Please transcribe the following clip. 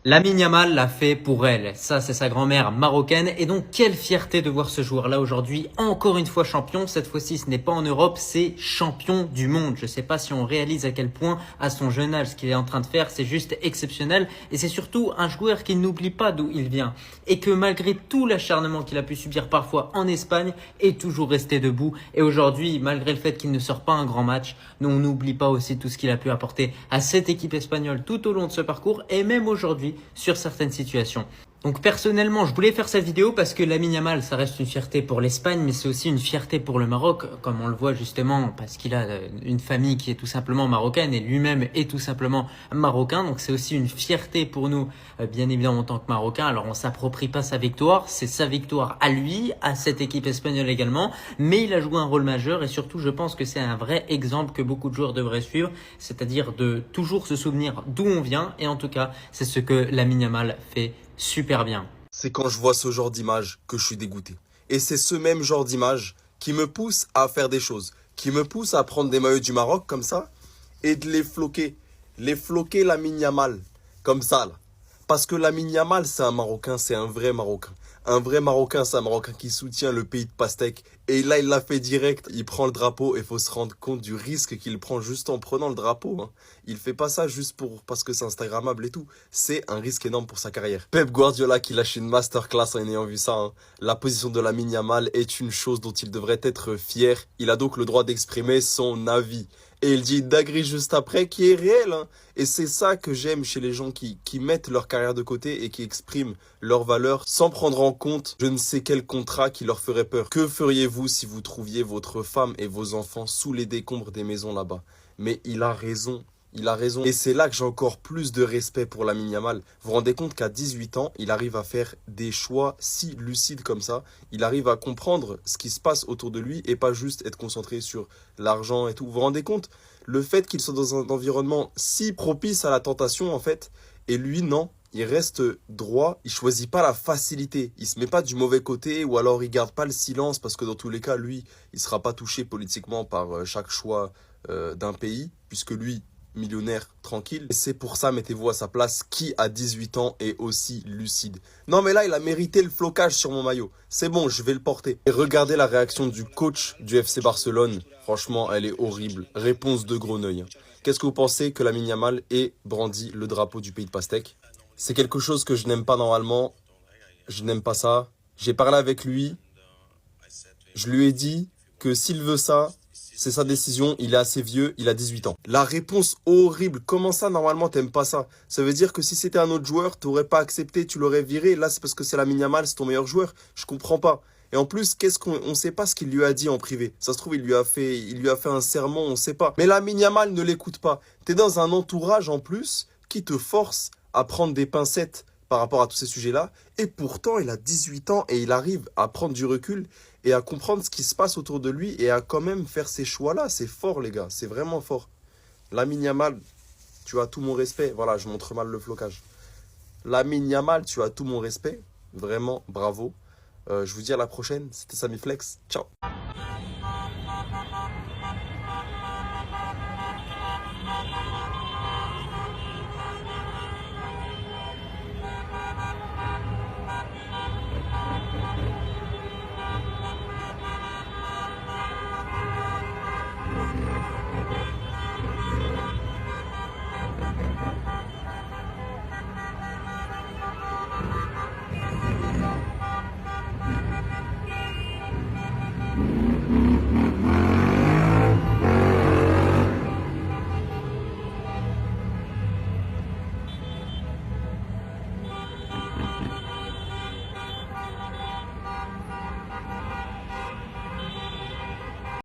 Lamine Yamal l'a fait pour elle. Ça, c'est sa grand-mère marocaine. Et donc, quelle fierté de voir ce joueur-là aujourd'hui. Encore une fois champion. Cette fois-ci, ce n'est pas en Europe, c'est champion du monde. Je ne sais pas si on réalise à quel point, à son jeune âge, ce qu'il est en train de faire, c'est juste exceptionnel. Et c'est surtout un joueur qui n'oublie pas d'où il vient. Et que malgré tout l'acharnement qu'il a pu subir parfois en Espagne, est toujours resté debout. Et aujourd'hui, malgré le fait qu'il ne sort pas un grand match, nous, on n'oublie pas aussi tout ce qu'il a pu apporter à cette équipe espagnole tout au long de ce parcours. Et même aujourd'hui, sur certaines situations. Donc personnellement, je voulais faire cette vidéo parce que Lamine Yamal, ça reste une fierté pour l'Espagne, mais c'est aussi une fierté pour le Maroc, comme on le voit justement parce qu'il a une famille qui est tout simplement marocaine et lui-même est tout simplement marocain. Donc c'est aussi une fierté pour nous, bien évidemment en tant que Marocains. Alors on s'approprie pas sa victoire, c'est sa victoire à lui, à cette équipe espagnole également, mais il a joué un rôle majeur et surtout je pense que c'est un vrai exemple que beaucoup de joueurs devraient suivre, c'est-à-dire de toujours se souvenir d'où on vient et en tout cas c'est ce que Lamine Yamal fait super bien. C'est quand je vois ce genre d'image que je suis dégoûté. Et c'est ce même genre d'image qui me pousse à faire des choses, qui me pousse à prendre des maillots du Maroc comme ça et de les floquer. Les floquer Lamine Yamal, comme ça là. Parce que Lamine Yamal, c'est un Marocain, c'est un vrai Marocain. Un vrai Marocain, c'est un Marocain qui soutient le pays de pastèque. Et là, il l'a fait direct. Il prend le drapeau et il faut se rendre compte du risque qu'il prend juste en prenant le drapeau. Hein. Il fait pas ça juste parce que c'est Instagrammable et tout. C'est un risque énorme pour sa carrière. Pep Guardiola qui lâche une masterclass en ayant vu ça. Hein. La position de Lamine Yamal est une chose dont il devrait être fier. Il a donc le droit d'exprimer son avis. Et il dit une dinguerie juste après qui est réelle. Hein. Et c'est ça que j'aime chez les gens qui mettent leur carrière de côté et qui expriment leurs valeurs sans prendre en compte je ne sais quel contrat qui leur ferait peur. Que feriez-vous si vous trouviez votre femme et vos enfants sous les décombres des maisons là-bas? Mais il a raison. Il a raison. Et c'est là que j'ai encore plus de respect pour Lamine Yamal. Vous vous rendez compte qu'à 18 ans, il arrive à faire des choix si lucides comme ça. Il arrive à comprendre ce qui se passe autour de lui et pas juste être concentré sur l'argent et tout. Vous vous rendez compte? Le fait qu'il soit dans un environnement si propice à la tentation, en fait, et lui, non. Il reste droit, il choisit pas la facilité, il se met pas du mauvais côté ou alors il garde pas le silence parce que dans tous les cas, lui, il sera pas touché politiquement par chaque choix d'un pays puisque lui, millionnaire, tranquille. Et c'est pour ça, mettez-vous à sa place, qui à 18 ans est aussi lucide. Non mais là, il a mérité le flocage sur mon maillot. C'est bon, je vais le porter. Et regardez la réaction du coach du FC Barcelone. Franchement, elle est horrible. Réponse de Greneuil. Qu'est-ce que vous pensez que Lamine Yamal ait brandi le drapeau du pays de pastèque? C'est quelque chose que je n'aime pas normalement. Je n'aime pas ça. J'ai parlé avec lui. Je lui ai dit que s'il veut ça, c'est sa décision. Il est assez vieux. Il a 18 ans. La réponse horrible. Comment ça, normalement, t'aimes pas ça? Ça veut dire que si c'était un autre joueur, t'aurais pas accepté, tu l'aurais viré. Là, c'est parce que c'est Lamine Yamal, c'est ton meilleur joueur. Je comprends pas. Et en plus, on sait pas ce qu'il lui a dit en privé. Ça se trouve, il lui a fait un sermon, on sait pas. Mais Lamine Yamal ne l'écoute pas. T'es dans un entourage en plus qui te force à prendre des pincettes par rapport à tous ces sujets-là. Et pourtant, il a 18 ans et il arrive à prendre du recul et à comprendre ce qui se passe autour de lui et à quand même faire ces choix-là. C'est fort, les gars. C'est vraiment fort. Lamine Yamal, tu as tout mon respect. Voilà, je montre mal le flocage. Lamine Yamal, tu as tout mon respect. Vraiment, bravo. Je vous dis à la prochaine. C'était Samy Flex. Ciao.